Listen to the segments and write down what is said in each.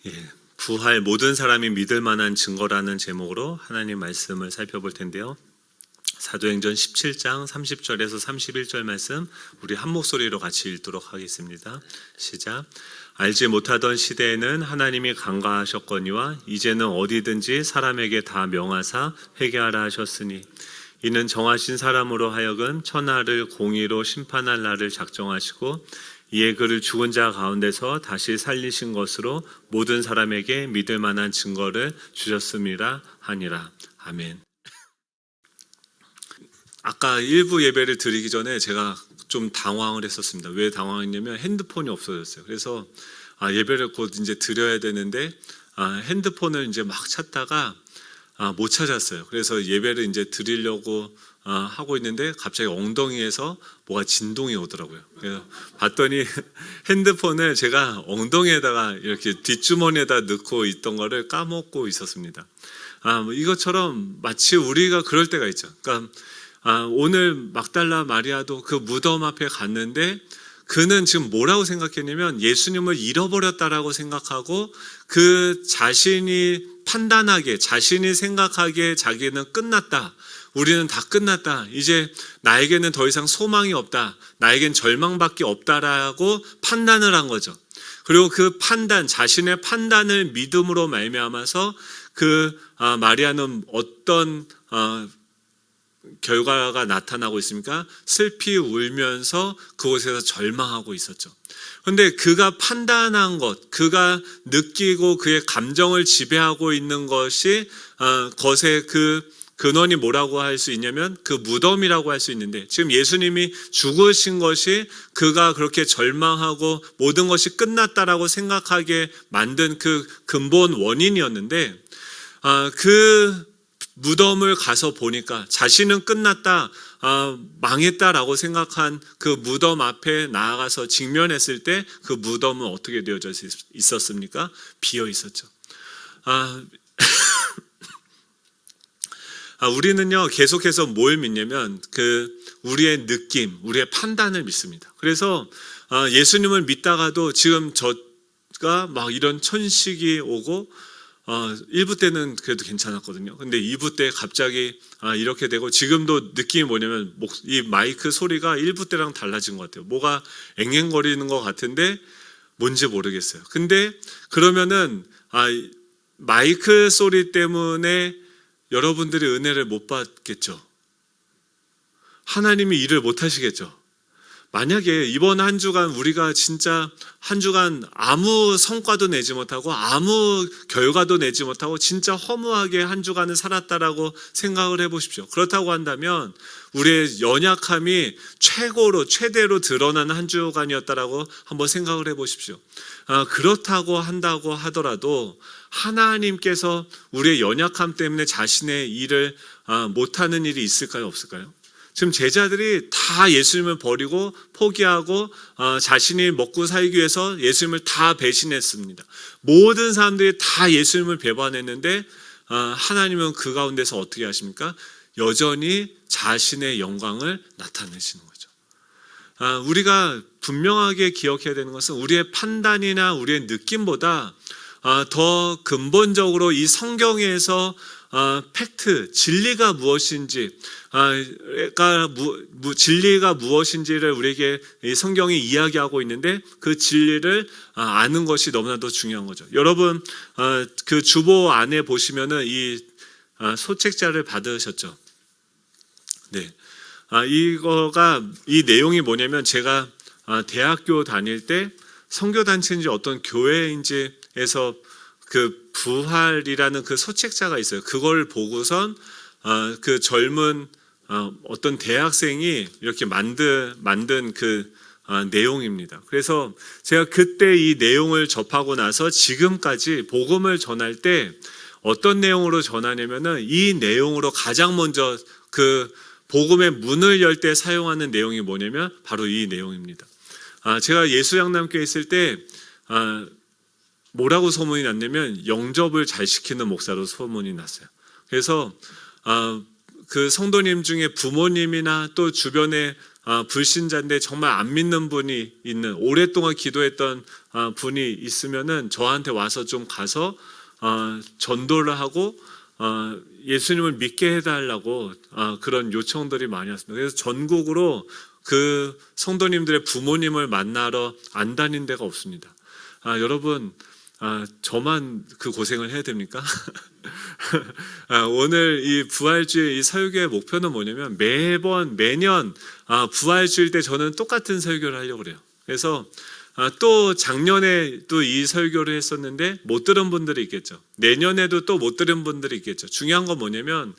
예, 부활 모든 사람이 믿을 만한 증거라는 제목으로 하나님 말씀을 살펴볼 텐데요. 사도행전 17장 30절에서 31절 말씀 우리 한 목소리로 같이 읽도록 하겠습니다. 시작. 알지 못하던 시대에는 하나님이 간과하셨거니와 이제는 어디든지 사람에게 다 명하사 회개하라 하셨으니 이는 정하신 사람으로 하여금 천하를 공의로 심판할 날을 작정하시고 이에 그를 죽은 자 가운데서 다시 살리신 것으로 모든 사람에게 믿을 만한 증거를 주셨음이라 하니라. 아멘. 아까 일부 예배를 드리기 전에 제가 좀 당황을 했었습니다. 왜 당황했냐면 핸드폰이 없어졌어요. 그래서 예배를 곧 이제 드려야 되는데 핸드폰을 이제 막 찾다가 못 찾았어요. 그래서 예배를 이제 드리려고 하고 있는데 갑자기 엉덩이에서 뭐가 진동이 오더라고요. 그래서 봤더니 핸드폰을 제가 엉덩이에다가 이렇게 뒷주머니에다 넣고 있던 거를 까먹고 있었습니다. 이것처럼 마치 우리가 그럴 때가 있죠. 그러니까 오늘 막달라 마리아도 그 무덤 앞에 갔는데 그는 지금 뭐라고 생각했냐면 예수님을 잃어버렸다라고 생각하고 그 자신이 판단하게, 자신이 생각하기에 자기는 끝났다. 우리는 다 끝났다. 이제 나에게는 더 이상 소망이 없다. 나에겐 절망밖에 없다라고 판단을 한 거죠. 그리고 그 판단, 자신의 판단을 믿음으로 말미암아서 마리아는 어떤 결과가 나타나고 있습니까? 슬피 울면서 그곳에서 절망하고 있었죠. 그런데 그가 판단한 것, 그가 느끼고 그의 감정을 지배하고 있는 것이 것의 그 근원이 뭐라고 할 수 있냐면 그 무덤이라고 할 수 있는데 지금 예수님이 죽으신 것이 그가 그렇게 절망하고 모든 것이 끝났다라고 생각하게 만든 그 근본 원인이었는데 그 무덤을 가서 보니까 자신은 끝났다, 망했다라고 생각한 그 무덤 앞에 나아가서 직면했을 때 그 무덤은 어떻게 되어져 있었습니까? 비어 있었죠. 우리는요 계속해서 뭘 믿냐면 우리의 느낌, 우리의 판단을 믿습니다. 그래서 예수님을 믿다가도 지금 저가 막 이런 천식이 오고 1부 때는 그래도 괜찮았거든요. 근데 2부 때 갑자기 이렇게 되고 지금도 느낌이 뭐냐면 이 마이크 소리가 1부 때랑 달라진 것 같아요. 뭐가 앵앵거리는 것 같은데 뭔지 모르겠어요. 근데 그러면은 마이크 소리 때문에 여러분들이 은혜를 못 받겠죠. 하나님이 일을 못 하시겠죠. 만약에 이번 한 주간 우리가 진짜 한 주간 아무 성과도 내지 못하고 아무 결과도 내지 못하고 진짜 허무하게 한 주간을 살았다라고 생각을 해보십시오. 그렇다고 한다면 우리의 연약함이 최대로 드러나는 한 주간이었다라고 한번 생각을 해보십시오. 그렇다고 한다고 하더라도 하나님께서 우리의 연약함 때문에 자신의 일을 못하는 일이 있을까요? 없을까요? 지금 제자들이 다 예수님을 버리고 포기하고 자신이 먹고 살기 위해서 예수님을 다 배신했습니다. 모든 사람들이 다 예수님을 배반했는데 하나님은 그 가운데서 어떻게 하십니까? 여전히 자신의 영광을 나타내시는 거죠. 우리가 분명하게 기억해야 되는 것은 우리의 판단이나 우리의 느낌보다 더 근본적으로 이 성경에서 팩트, 진리가 무엇인지, 진리가 무엇인지를 우리에게 성경이 이야기하고 있는데 그 진리를 아는 것이 너무나도 중요한 거죠. 여러분, 그 주보 안에 보시면은 이 소책자를 받으셨죠. 네. 이 내용이 뭐냐면 제가 대학교 다닐 때 선교단체인지 어떤 교회인지에서 그 부활이라는 그 소책자가 있어요. 그걸 보고선 그 젊은 어떤 대학생이 이렇게 만든 그 내용입니다. 그래서 제가 그때 이 내용을 접하고 나서 지금까지 복음을 전할 때 어떤 내용으로 전하냐면은 이 내용으로 가장 먼저 그 복음의 문을 열 때 사용하는 내용이 뭐냐면 바로 이 내용입니다. 제가 예수양남교회 있을 때 뭐라고 소문이 났냐면 영접을 잘 시키는 목사로 소문이 났어요. 그래서 그 성도님 중에 부모님이나 또 주변에 불신자인데 정말 안 믿는 분이 있는, 오랫동안 기도했던 분이 있으면은 저한테 와서 좀 가서 전도를 하고 예수님을 믿게 해달라고 그런 요청들이 많이 왔습니다. 그래서 전국으로 그 성도님들의 부모님을 만나러 안 다닌 데가 없습니다. 여러분, 저만 그 고생을 해야 됩니까? 오늘 이 부활주일 이 설교의 목표는 뭐냐면 매년 부활주일 때 저는 똑같은 설교를 하려고 그래요. 그래서 또 작년에 또 이 설교를 했었는데 못 들은 분들이 있겠죠. 내년에도 또 못 들은 분들이 있겠죠. 중요한 건 뭐냐면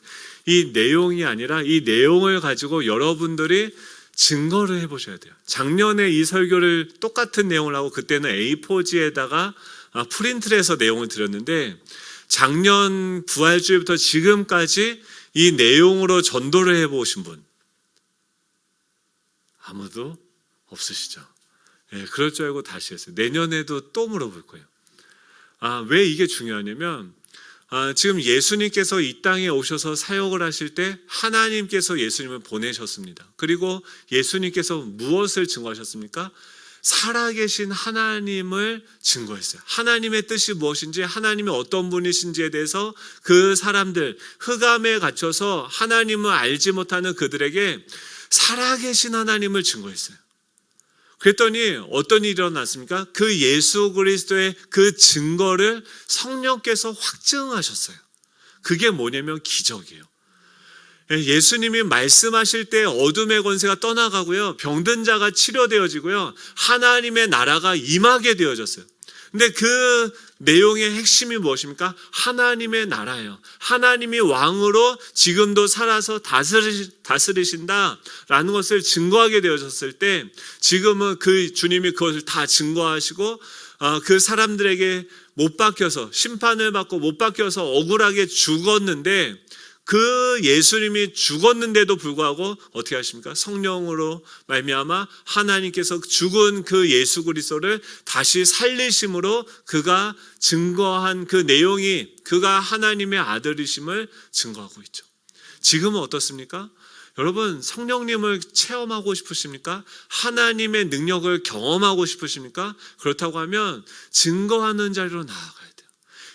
이 내용이 아니라 이 내용을 가지고 여러분들이 증거를 해보셔야 돼요. 작년에 이 설교를 똑같은 내용을 하고 그때는 A4지에다가 프린트를 해서 내용을 드렸는데 작년 부활주일부터 지금까지 이 내용으로 전도를 해보신 분 아무도 없으시죠? 예, 그럴 줄 알고 다시 했어요. 내년에도 또 물어볼 거예요. 왜 이게 중요하냐면 지금 예수님께서 이 땅에 오셔서 사역을 하실 때 하나님께서 예수님을 보내셨습니다. 그리고 예수님께서 무엇을 증거하셨습니까? 살아계신 하나님을 증거했어요. 하나님의 뜻이 무엇인지, 하나님이 어떤 분이신지에 대해서 그 사람들, 흑암에 갇혀서 하나님을 알지 못하는 그들에게 살아계신 하나님을 증거했어요. 그랬더니 어떤 일이 일어났습니까? 그 예수 그리스도의 그 증거를 성령께서 확증하셨어요. 그게 뭐냐면 기적이에요. 예수님이 말씀하실 때 어둠의 권세가 떠나가고요, 병든 자가 치료되어지고요, 하나님의 나라가 임하게 되어졌어요. 근데 그 내용의 핵심이 무엇입니까? 하나님의 나라예요. 하나님이 왕으로 지금도 살아서 다스리신다라는 것을 증거하게 되어졌을 때, 지금은 그 주님이 그것을 다 증거하시고 그 사람들에게 못 박혀서, 심판을 받고 못 박혀서 억울하게 죽었는데, 그 예수님이 죽었는데도 불구하고 어떻게 하십니까? 성령으로 말미암아 하나님께서 죽은 그 예수 그리스도를 다시 살리심으로 그가 증거한 그 내용이 그가 하나님의 아들이심을 증거하고 있죠. 지금은 어떻습니까? 여러분, 성령님을 체험하고 싶으십니까? 하나님의 능력을 경험하고 싶으십니까? 그렇다고 하면 증거하는 자리로 나아가요.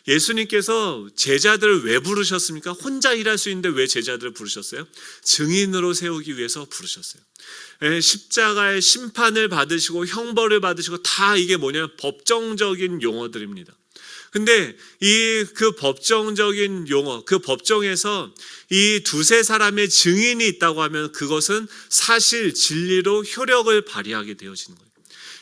예수님께서 제자들을 왜 부르셨습니까? 혼자 일할 수 있는데 왜 제자들을 부르셨어요? 증인으로 세우기 위해서 부르셨어요. 십자가의 심판을 받으시고 형벌을 받으시고, 다 이게 뭐냐면 법정적인 용어들입니다. 근데 그 법정적인 용어, 그 법정에서 이 두세 사람의 증인이 있다고 하면 그것은 사실 진리로 효력을 발휘하게 되어지는 거예요.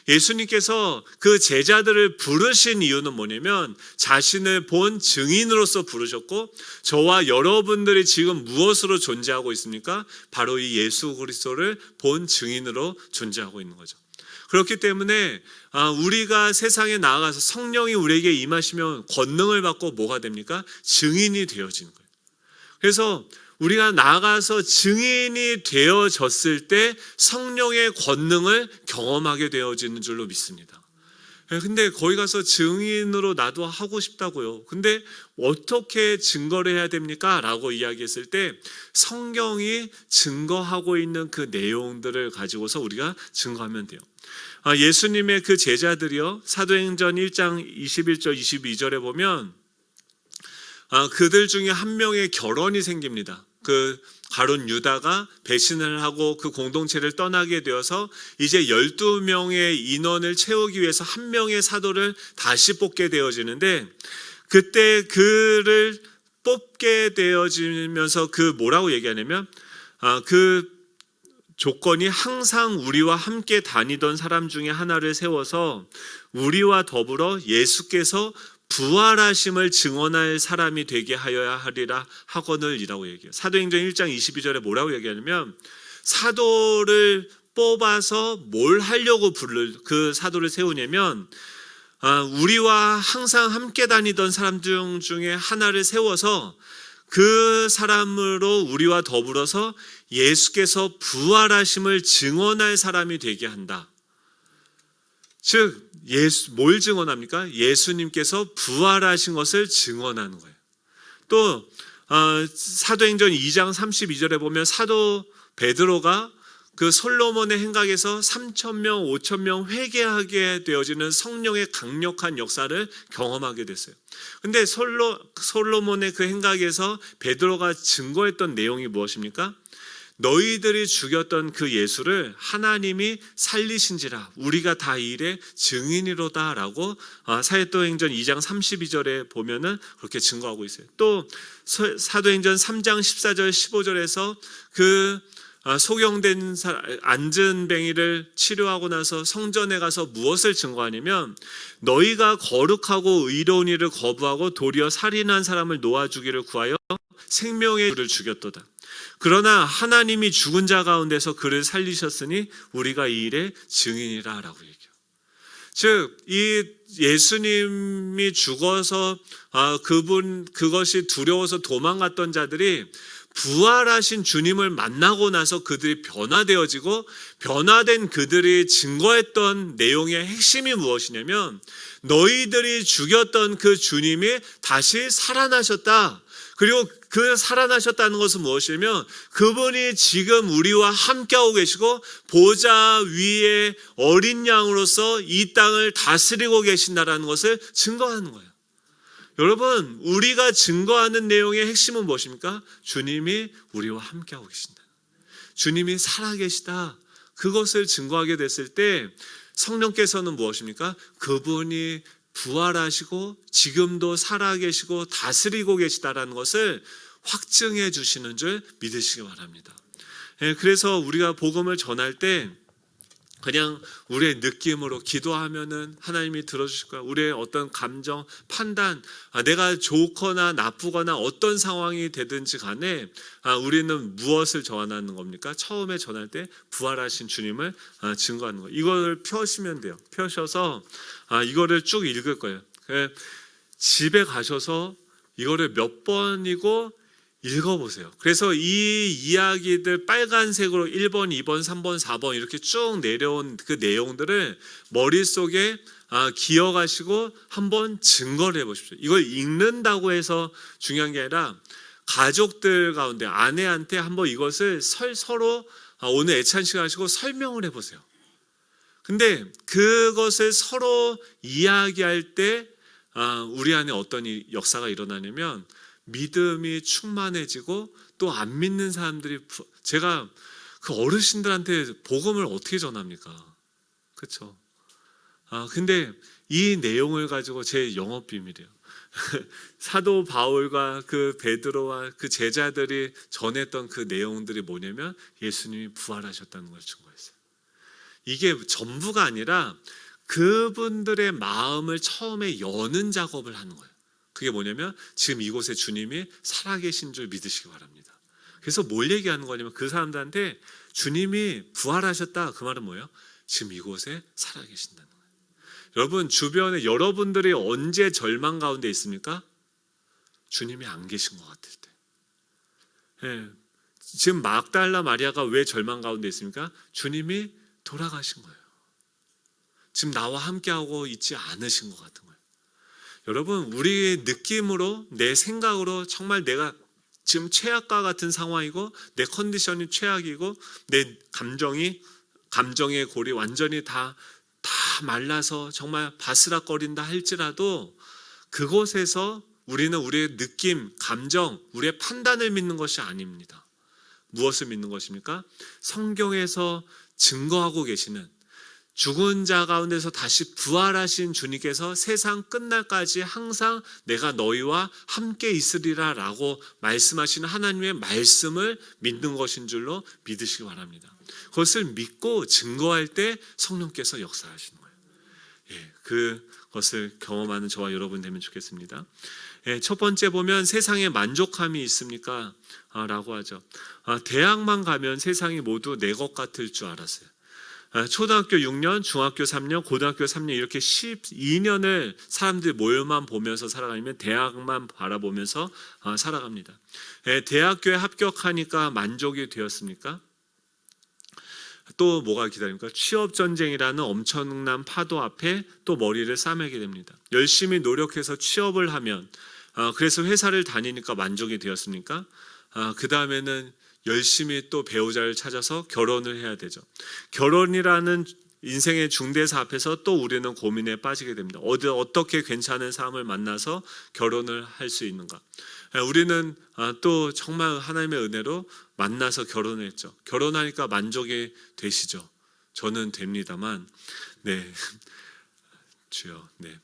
예수님께서 그 제자들을 부르신 이유는 뭐냐면 자신을 본 증인으로서 부르셨고, 저와 여러분들이 지금 무엇으로 존재하고 있습니까? 바로 이 예수 그리스도를 본 증인으로 존재하고 있는 거죠. 그렇기 때문에 우리가 세상에 나아가서 성령이 우리에게 임하시면 권능을 받고 뭐가 됩니까? 증인이 되어지는 거예요. 그래서 우리가 나아가서 증인이 되어졌을 때 성령의 권능을 경험하게 되어지는 줄로 믿습니다. 근데 거기 가서 증인으로 나도 하고 싶다고요. 근데 어떻게 증거를 해야 됩니까? 라고 이야기했을 때 성경이 증거하고 있는 그 내용들을 가지고서 우리가 증거하면 돼요. 예수님의 그 제자들이요, 사도행전 1장 21절 22절에 보면 그들 중에 한 명의 결혼이 생깁니다. 그 가룟 유다가 배신을 하고 그 공동체를 떠나게 되어서 이제 12명의 인원을 채우기 위해서 한 명의 사도를 다시 뽑게 되어지는데, 그때 그를 뽑게 되어지면서 그 뭐라고 얘기하냐면 그 조건이 항상 우리와 함께 다니던 사람 중에 하나를 세워서 우리와 더불어 예수께서 부활하심을 증언할 사람이 되게 하여야 하리라 하거늘이라고 얘기해요. 사도행전 1장 22절에 뭐라고 얘기하냐면 사도를 뽑아서 뭘 하려고 그 사도를 세우냐면 우리와 항상 함께 다니던 사람 중에 하나를 세워서 그 사람으로 우리와 더불어서 예수께서 부활하심을 증언할 사람이 되게 한다. 즉 뭘 증언합니까? 예수님께서 부활하신 것을 증언하는 거예요. 또 사도행전 2장 32절에 보면 사도 베드로가 그 솔로몬의 행각에서 3,000명, 5,000명 회개하게 되어지는 성령의 강력한 역사를 경험하게 됐어요. 근데 솔로몬의 그 행각에서 베드로가 증거했던 내용이 무엇입니까? 너희들이 죽였던 그 예수를 하나님이 살리신지라 우리가 다 이 일의 증인이로다 라고 사도행전 2장 32절에 보면은 그렇게 증거하고 있어요. 또 사도행전 3장 14절 15절에서 그 소경된 안전뱅이를 치료하고 나서 성전에 가서 무엇을 증거하냐면 너희가 거룩하고 의로운 일을 거부하고 도리어 살인한 사람을 놓아주기를 구하여 생명의 주를 죽였도다. 그러나 하나님이 죽은 자 가운데서 그를 살리셨으니 우리가 이 일의 증인이라 라고 얘기해요. 즉, 이 예수님이 죽어서 그것이 두려워서 도망갔던 자들이 부활하신 주님을 만나고 나서 그들이 변화되어지고 변화된 그들이 증거했던 내용의 핵심이 무엇이냐면 너희들이 죽였던 그 주님이 다시 살아나셨다. 그리고 그 살아나셨다는 것은 무엇이냐면 그분이 지금 우리와 함께하고 계시고 보좌 위에 어린 양으로서 이 땅을 다스리고 계신다는 것을 증거하는 거예요. 여러분, 우리가 증거하는 내용의 핵심은 무엇입니까? 주님이 우리와 함께하고 계신다. 주님이 살아계시다. 그것을 증거하게 됐을 때 성령께서는 무엇입니까? 그분이 부활하시고 지금도 살아계시고 다스리고 계시다라는 것을 확증해 주시는 줄 믿으시기 바랍니다. 그래서 우리가 복음을 전할 때 그냥 우리의 느낌으로 기도하면은 하나님이 들어주실 거야. 우리의 어떤 감정, 판단, 내가 좋거나 나쁘거나 어떤 상황이 되든지 간에 우리는 무엇을 전하는 겁니까? 처음에 전할 때 부활하신 주님을 증거하는 거예요. 이걸 펴시면 돼요. 펴셔서 이거를 쭉 읽을 거예요. 집에 가셔서 이거를 몇 번이고 읽어보세요. 그래서 이 이야기들 빨간색으로 1번, 2번, 3번, 4번 이렇게 쭉 내려온 그 내용들을 머릿속에 기억하시고 한번 증거를 해보십시오. 이걸 읽는다고 해서 중요한 게 아니라 가족들 가운데 아내한테 한번 이것을 서로 오늘 애찬 시간 하시고 설명을 해보세요. 근데 그것을 서로 이야기할 때 우리 안에 어떤 역사가 일어나냐면 믿음이 충만해지고 또 안 믿는 사람들이 제가 그 어르신들한테 복음을 어떻게 전합니까? 그렇죠? 근데 이 내용을 가지고 제 영업 비밀이에요. 사도 바울과 그 베드로와 그 제자들이 전했던 그 내용들이 뭐냐면 예수님이 부활하셨다는 걸 증거했어요. 이게 전부가 아니라 그분들의 마음을 처음에 여는 작업을 하는 거예요. 그게 뭐냐면 지금 이곳에 주님이 살아계신 줄 믿으시기 바랍니다. 그래서 뭘 얘기하는 거냐면 그 사람들한테 주님이 부활하셨다. 그 말은 뭐예요? 지금 이곳에 살아계신다는 거예요. 여러분 주변에 여러분들이 언제 절망 가운데 있습니까? 주님이 안 계신 것 같을 때. 예. 지금 막달라 마리아가 왜 절망 가운데 있습니까? 주님이 돌아가신 거예요. 지금 나와 함께하고 있지 않으신 것 같은 거예요. 여러분 우리의 느낌으로 내 생각으로 정말 내가 지금 최악과 같은 상황이고 내 컨디션이 최악이고 내 감정의 골이 완전히 다 말라서 정말 바스락거린다 할지라도 그곳에서 우리는 우리의 느낌, 감정, 우리의 판단을 믿는 것이 아닙니다. 무엇을 믿는 것입니까? 성경에서 증거하고 계시는 죽은 자 가운데서 다시 부활하신 주님께서 세상 끝날까지 항상 내가 너희와 함께 있으리라 라고 말씀하시는 하나님의 말씀을 믿는 것인 줄로 믿으시기 바랍니다. 그것을 믿고 증거할 때 성령께서 역사하시는 거예요. 그것을 경험하는 저와 여러분 되면 좋겠습니다. 첫 번째 보면 세상에 만족함이 있습니까? 라고 하죠. 대학만 가면 세상이 모두 내 것 같을 줄 알았어요. 초등학교 6년, 중학교 3년, 고등학교 3년 이렇게 12년을 사람들이 모여만 보면서 살아가면 대학만 바라보면서 살아갑니다. 대학교에 합격하니까 만족이 되었습니까? 또 뭐가 기다립니까? 취업전쟁이라는 엄청난 파도 앞에 또 머리를 싸매게 됩니다. 열심히 노력해서 취업을 하면 그래서 회사를 다니니까 만족이 되었습니까? 그 다음에는 열심히 또 배우자를 찾아서 결혼을 해야 되죠. 결혼이라는 인생의 중대사 앞에서 또 우리는 고민에 빠지게 됩니다. 어떻게 괜찮은 사람을 만나서 결혼을 할 수 있는가? 우리는 또 정말 하나님의 은혜로 만나서 결혼을 했죠. 결혼하니까 만족이 되시죠? 저는 됩니다만, 네, 주여, 네.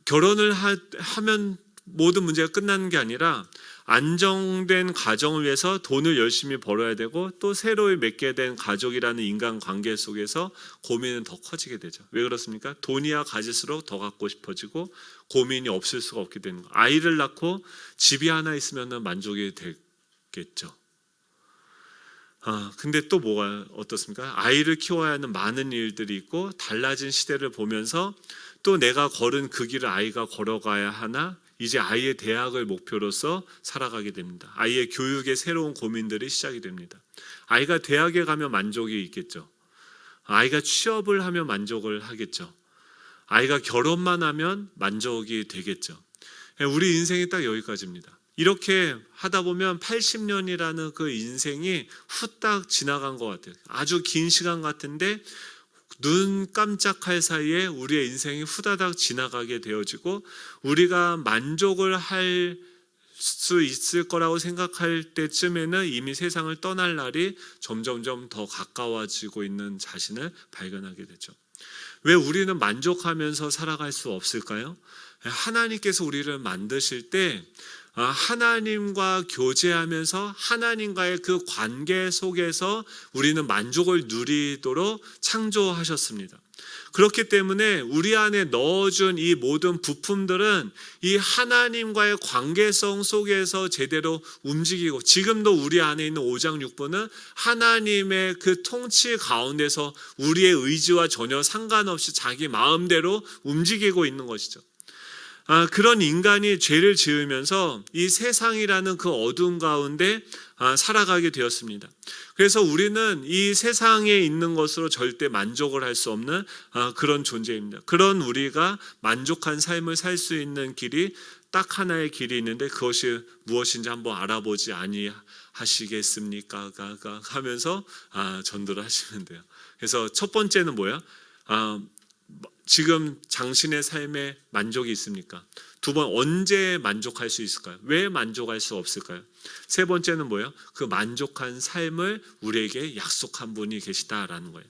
결혼을 하면 모든 문제가 끝나는 게 아니라 안정된 가정을 위해서 돈을 열심히 벌어야 되고 또 새로 맺게 된 가족이라는 인간관계 속에서 고민은 더 커지게 되죠. 왜 그렇습니까? 돈이야 가질수록 더 갖고 싶어지고 고민이 없을 수가 없게 되는 거예요. 아이를 낳고 집이 하나 있으면 만족이 되겠죠. 근데 또 뭐가 어떻습니까? 아이를 키워야 하는 많은 일들이 있고 달라진 시대를 보면서 또 내가 걸은 그 길을 아이가 걸어가야 하나? 이제 아이의 대학을 목표로서 살아가게 됩니다. 아이의 교육에 새로운 고민들이 시작이 됩니다. 아이가 대학에 가면 만족이 있겠죠. 아이가 취업을 하면 만족을 하겠죠. 아이가 결혼만 하면 만족이 되겠죠. 우리 인생이 딱 여기까지입니다. 이렇게 하다 보면 80년이라는 그 인생이 후딱 지나간 것 같아요. 아주 긴 시간 같은데 눈 깜짝할 사이에 우리의 인생이 후다닥 지나가게 되어지고 우리가 만족을 할 수 있을 거라고 생각할 때쯤에는 이미 세상을 떠날 날이 점점점 더 가까워지고 있는 자신을 발견하게 되죠. 왜 우리는 만족하면서 살아갈 수 없을까요? 하나님께서 우리를 만드실 때 하나님과 교제하면서 하나님과의 그 관계 속에서 우리는 만족을 누리도록 창조하셨습니다. 그렇기 때문에 우리 안에 넣어준 이 모든 부품들은 이 하나님과의 관계성 속에서 제대로 움직이고 지금도 우리 안에 있는 5장 6부는 하나님의 그 통치 가운데서 우리의 의지와 전혀 상관없이 자기 마음대로 움직이고 있는 것이죠. 그런 인간이 죄를 지으면서 이 세상이라는 그 어둠 가운데 살아가게 되었습니다. 그래서 우리는 이 세상에 있는 것으로 절대 만족을 할 수 없는 그런 존재입니다. 그런 우리가 만족한 삶을 살 수 있는 길이 딱 하나의 길이 있는데 그것이 무엇인지 한번 알아보지 아니하시겠습니까? 하면서 전도를 하시면 돼요. 그래서 첫 번째는 뭐야? 지금 당신의 삶에 만족이 있습니까? 두 번, 언제 만족할 수 있을까요? 왜 만족할 수 없을까요? 세 번째는 뭐예요? 그 만족한 삶을 우리에게 약속한 분이 계시다라는 거예요.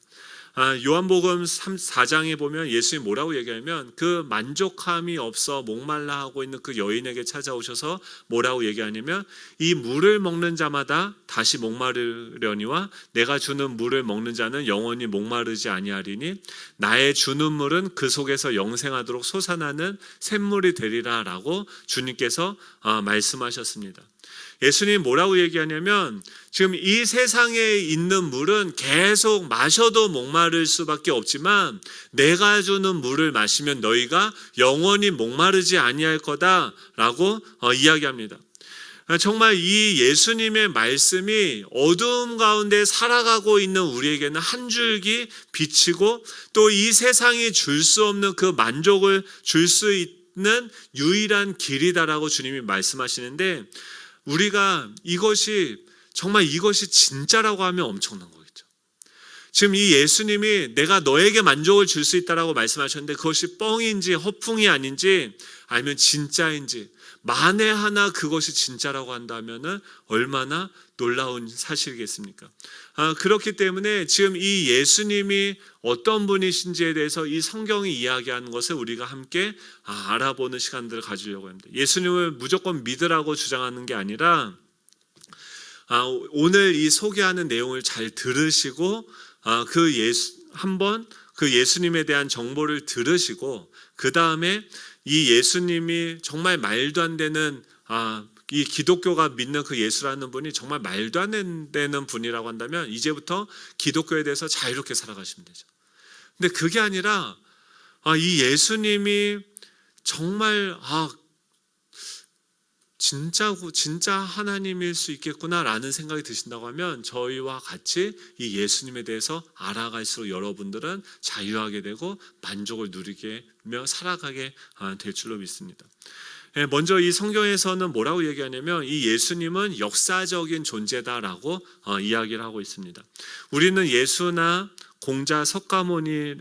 요한복음 4장에 보면 예수님이 뭐라고 얘기하면 그 만족함이 없어 목말라 하고 있는 그 여인에게 찾아오셔서 뭐라고 얘기하냐면 이 물을 먹는 자마다 다시 목마르려니와 내가 주는 물을 먹는 자는 영원히 목마르지 아니하리니 나의 주는 물은 그 속에서 영생하도록 솟아나는 샘물이 되리라 라고 주님께서 말씀하셨습니다. 예수님이 뭐라고 얘기하냐면 지금 이 세상에 있는 물은 계속 마셔도 목마를 수밖에 없지만 내가 주는 물을 마시면 너희가 영원히 목마르지 아니할 거다라고 이야기합니다. 정말 이 예수님의 말씀이 어두움 가운데 살아가고 있는 우리에게는 한 줄기 빛이고 또 이 세상이 줄 수 없는 그 만족을 줄 수 있는 유일한 길이다라고 주님이 말씀하시는데 우리가 이것이 진짜라고 하면 엄청난 거겠죠. 지금 이 예수님이 내가 너에게 만족을 줄 수 있다라고 말씀하셨는데 그것이 뻥인지 허풍이 아닌지 아니면 진짜인지 만에 하나 그것이 진짜라고 한다면은 얼마나 놀라운 사실이겠습니까? 그렇기 때문에 지금 이 예수님이 어떤 분이신지에 대해서 이 성경이 이야기하는 것을 우리가 함께 알아보는 시간들을 가지려고 합니다. 예수님을 무조건 믿으라고 주장하는 게 아니라 오늘 이 소개하는 내용을 잘 들으시고 한번 그 예수님에 대한 정보를 들으시고 그 다음에 이 예수님이 정말 말도 안 되는 이 기독교가 믿는 그 예수라는 분이 정말 말도 안 되는 분이라고 한다면 이제부터 기독교에 대해서 자유롭게 살아가시면 되죠. 근데 그게 아니라 이 예수님이 정말 진짜 하나님일 수 있겠구나라는 생각이 드신다고 하면 저희와 같이 이 예수님에 대해서 알아갈수록 여러분들은 자유하게 되고 만족을 누리며 살아가게 될 줄로 믿습니다. 먼저 이 성경에서는 뭐라고 얘기하냐면 이 예수님은 역사적인 존재다라고 이야기를 하고 있습니다. 우리는 예수나 공자 석가모니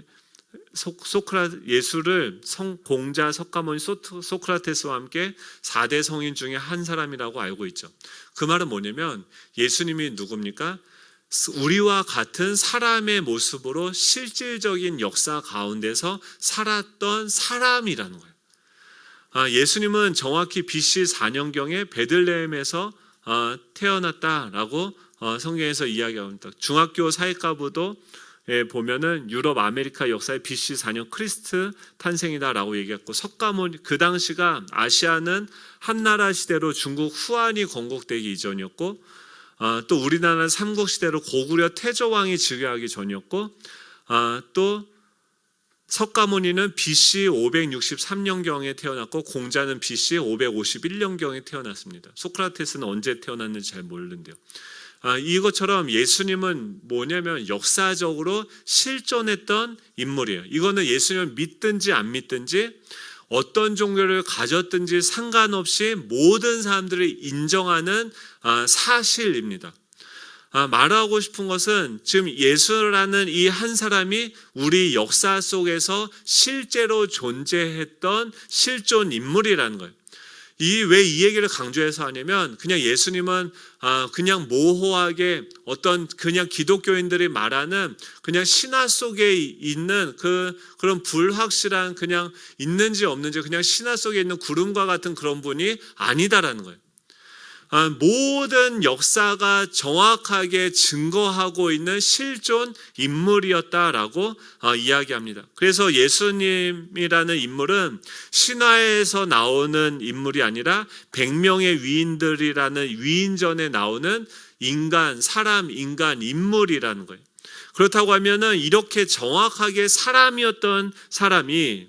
예수를 공자 석가모니 소크라테스와 함께 4대 성인 중에 한 사람이라고 알고 있죠. 그 말은 뭐냐면 예수님이 누굽니까? 우리와 같은 사람의 모습으로 실질적인 역사 가운데서 살았던 사람이라는 거예요. 예수님은 정확히 BC 4년경에 베들레헴에서 태어났다라고 성경에서 이야기합니다. 중학교 사회과부도 보면은 유럽 아메리카 역사의 BC 4년 크리스트 탄생이다라고 얘기했고, 석가모니 그 당시가 아시아는 한나라 시대로 중국 후한이 건국되기 이전이었고, 또 우리나라는 삼국시대로 고구려 태조왕이 즉위하기 전이었고, 또 석가모니는 BC 563년경에 태어났고 공자는 BC 551년경에 태어났습니다. 소크라테스는 언제 태어났는지 잘 모르는데요. 이것처럼 예수님은 뭐냐면 역사적으로 실존했던 인물이에요. 이거는 예수님을 믿든지 안 믿든지 어떤 종교를 가졌든지 상관없이 모든 사람들이 인정하는 사실입니다. 말하고 싶은 것은 지금 예수라는 이 한 사람이 우리 역사 속에서 실제로 존재했던 실존 인물이라는 거예요. 왜 이 얘기를 강조해서 하냐면 그냥 예수님은 그냥 모호하게 어떤 그냥 기독교인들이 말하는 그냥 신화 속에 있는 그런 불확실한 그냥 있는지 없는지 그냥 신화 속에 있는 구름과 같은 그런 분이 아니다라는 거예요. 모든 역사가 정확하게 증거하고 있는 실존 인물이었다라고 이야기합니다. 그래서 예수님이라는 인물은 신화에서 나오는 인물이 아니라 100명의 위인들이라는 위인전에 나오는 사람, 인물이라는 거예요. 그렇다고 하면은 이렇게 정확하게 사람이었던 사람이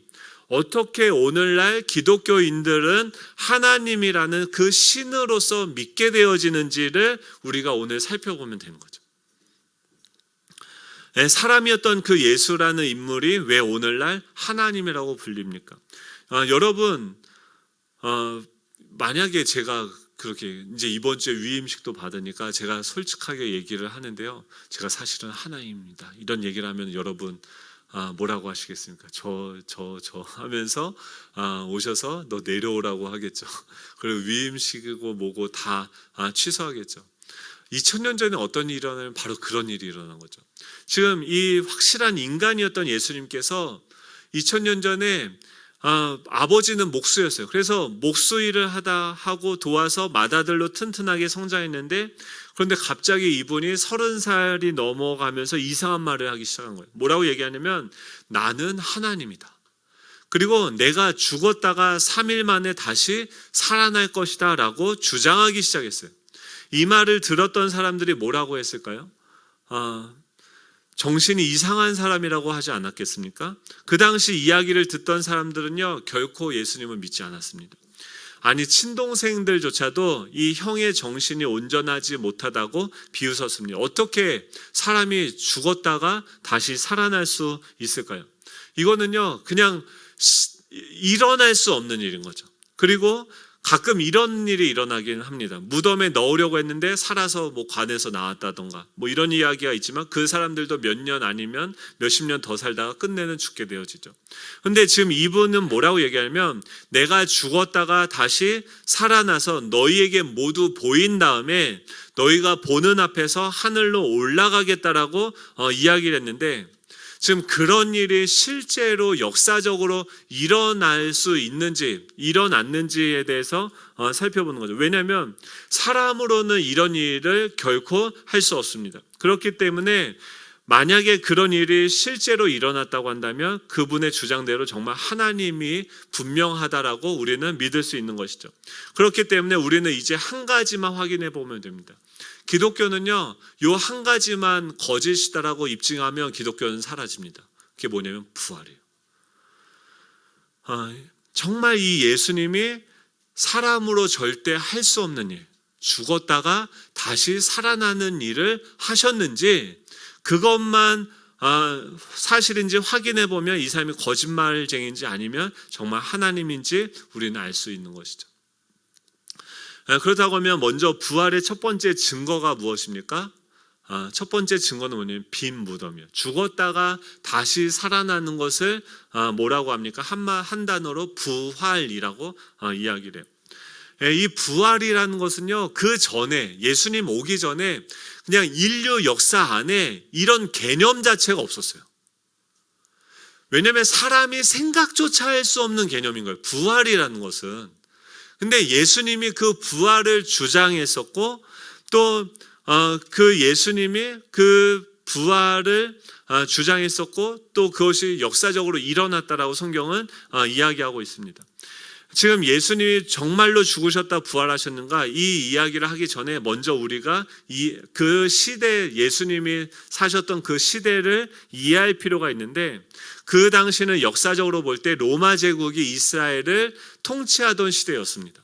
어떻게 오늘날 기독교인들은 하나님이라는 그 신으로서 믿게 되어지는지를 우리가 오늘 살펴보면 되는 거죠. 사람이었던 그 예수라는 인물이 왜 오늘날 하나님이라고 불립니까? 여러분, 만약에 제가 그렇게 이제 이번 주에 위임식도 받으니까 제가 솔직하게 얘기를 하는데요. 제가 사실은 하나님입니다. 이런 얘기를 하면 여러분 뭐라고 하시겠습니까? 저 하면서 오셔서 너 내려오라고 하겠죠. 그리고 위임식이고 뭐고 다 취소하겠죠. 2000년 전에 어떤 일이 일어나면 바로 그런 일이 일어난 거죠. 지금 이 확실한 인간이었던 예수님께서 2000년 전에 아버지는 목수였어요. 그래서 목수 일을 하고 도와서 맏아들로 튼튼하게 성장했는데, 그런데 갑자기 이분이 30살이 넘어가면서 이상한 말을 하기 시작한 거예요. 뭐라고 얘기하냐면 나는 하나님이다. 그리고 내가 죽었다가 3일 만에 다시 살아날 것이다 라고 주장하기 시작했어요. 이 말을 들었던 사람들이 뭐라고 했을까요? 정신이 이상한 사람이라고 하지 않았겠습니까? 그 당시 이야기를 듣던 사람들은요, 결코 예수님을 믿지 않았습니다. 아니, 친동생들조차도 이 형의 정신이 온전하지 못하다고 비웃었습니다. 어떻게 사람이 죽었다가 다시 살아날 수 있을까요? 이거는요, 그냥 일어날 수 없는 일인 거죠. 그리고 가끔 이런 일이 일어나긴 합니다. 무덤에 넣으려고 했는데 살아서 관에서 나왔다던가 이런 이야기가 있지만 그 사람들도 몇 년 아니면 몇십 년 더 살다가 끝내는 죽게 되어지죠. 그런데 지금 이분은 뭐라고 얘기하냐면 내가 죽었다가 다시 살아나서 너희에게 모두 보인 다음에 너희가 보는 앞에서 하늘로 올라가겠다라고 이야기를 했는데, 지금 그런 일이 실제로 역사적으로 일어날 수 있는지 일어났는지에 대해서 살펴보는 거죠. 왜냐하면 사람으로는 이런 일을 결코 할 수 없습니다. 그렇기 때문에 만약에 그런 일이 실제로 일어났다고 한다면 그분의 주장대로 정말 하나님이 분명하다라고 우리는 믿을 수 있는 것이죠. 그렇기 때문에 우리는 이제 한 가지만 확인해 보면 됩니다. 기독교는요, 요 한 가지만 거짓이다라고 입증하면 기독교는 사라집니다. 그게 뭐냐면 부활이에요. 정말 이 예수님이 사람으로 절대 할 수 없는 일, 죽었다가 다시 살아나는 일을 하셨는지 그것만 사실인지 확인해 보면 이 사람이 거짓말쟁이인지 아니면 정말 하나님인지 우리는 알 수 있는 것이죠. 그렇다고 하면 먼저 부활의 첫 번째 증거가 무엇입니까? 첫 번째 증거는 뭐냐면 빈 무덤이요. 죽었다가 다시 살아나는 것을 뭐라고 합니까? 한 단어로 부활이라고 이야기를 해요. 이 부활이라는 것은요, 그 전에 예수님 오기 전에 그냥 인류 역사 안에 이런 개념 자체가 없었어요. 왜냐하면 사람이 생각조차 할 수 없는 개념인 거예요. 부활이라는 것은. 근데 예수님이 그 부활을 주장했었고 또 그 예수님이 그 부활을 주장했었고 또 그것이 역사적으로 일어났다라고 성경은 이야기하고 있습니다. 지금 예수님이 정말로 죽으셨다 부활하셨는가 이 이야기를 하기 전에 먼저 우리가 그 시대 예수님이 사셨던 그 시대를 이해할 필요가 있는데 그 당시는 역사적으로 볼 때 로마 제국이 이스라엘을 통치하던 시대였습니다.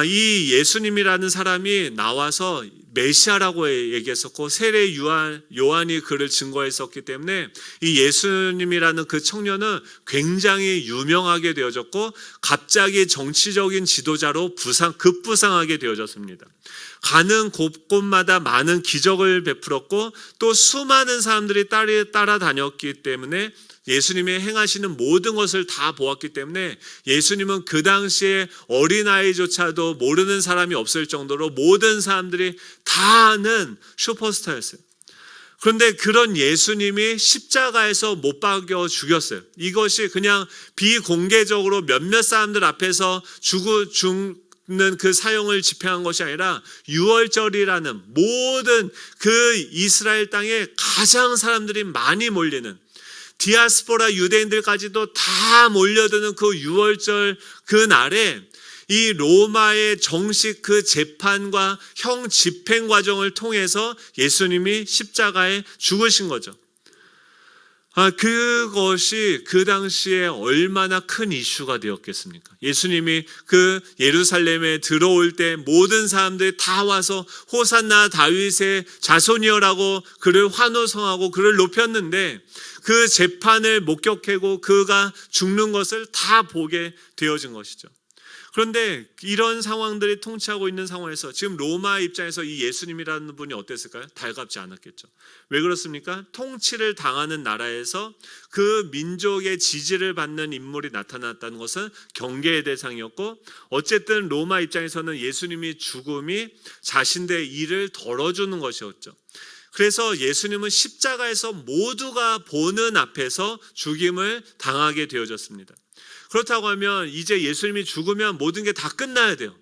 이 예수님이라는 사람이 나와서 메시아라고 얘기했었고 세례 요한이 그를 증거했었기 때문에 이 예수님이라는 그 청년은 굉장히 유명하게 되어졌고 갑자기 정치적인 지도자로 급부상하게 되어졌습니다. 가는 곳곳마다 많은 기적을 베풀었고 또 수많은 사람들이 따라다녔기 때문에 예수님이 행하시는 모든 것을 다 보았기 때문에 예수님은 그 당시에 어린아이조차도 모르는 사람이 없을 정도로 모든 사람들이 다 아는 슈퍼스타였어요. 그런데 그런 예수님이 십자가에서 못 박여 죽였어요. 이것이 그냥 비공개적으로 몇몇 사람들 앞에서 죽는 그 사형을 집행한 것이 아니라 유월절이라는 모든 그 이스라엘 땅에 가장 사람들이 많이 몰리는 디아스포라 유대인들까지도 다 몰려드는 그 유월절 그 날에 이 로마의 정식 그 재판과 형 집행 과정을 통해서 예수님이 십자가에 죽으신 거죠. 그것이 그 당시에 얼마나 큰 이슈가 되었겠습니까? 예수님이 그 예루살렘에 들어올 때 모든 사람들이 다 와서 호산나 다윗의 자손이여라고 그를 환호성하고 그를 높였는데 그 재판을 목격하고 그가 죽는 것을 다 보게 되어진 것이죠. 그런데 이런 상황들이 통치하고 있는 상황에서 지금 로마 입장에서 이 예수님이라는 분이 어땠을까요? 달갑지 않았겠죠. 왜 그렇습니까? 통치를 당하는 나라에서 그 민족의 지지를 받는 인물이 나타났다는 것은 경계의 대상이었고 어쨌든 로마 입장에서는 예수님이 죽음이 자신들의 일을 덜어주는 것이었죠. 그래서 예수님은 십자가에서 모두가 보는 앞에서 죽임을 당하게 되어졌습니다. 그렇다고 하면 이제 예수님이 죽으면 모든 게 다 끝나야 돼요.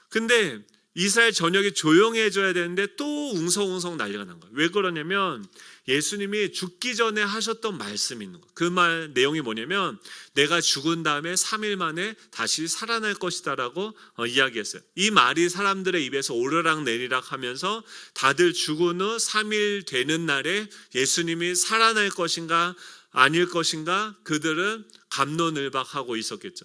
근데 이스라엘 전역이 조용해져야 되는데 또 웅성웅성 난리가 난 거예요. 왜 그러냐면 예수님이 죽기 전에 하셨던 말씀이 있는 거예요. 그 말 내용이 뭐냐면 내가 죽은 다음에 3일 만에 다시 살아날 것이다 라고 이야기했어요. 이 말이 사람들의 입에서 오르락 내리락 하면서 다들 죽은 후 3일 되는 날에 예수님이 살아날 것인가 아닐 것인가 그들은 갑론을박하고 있었겠죠.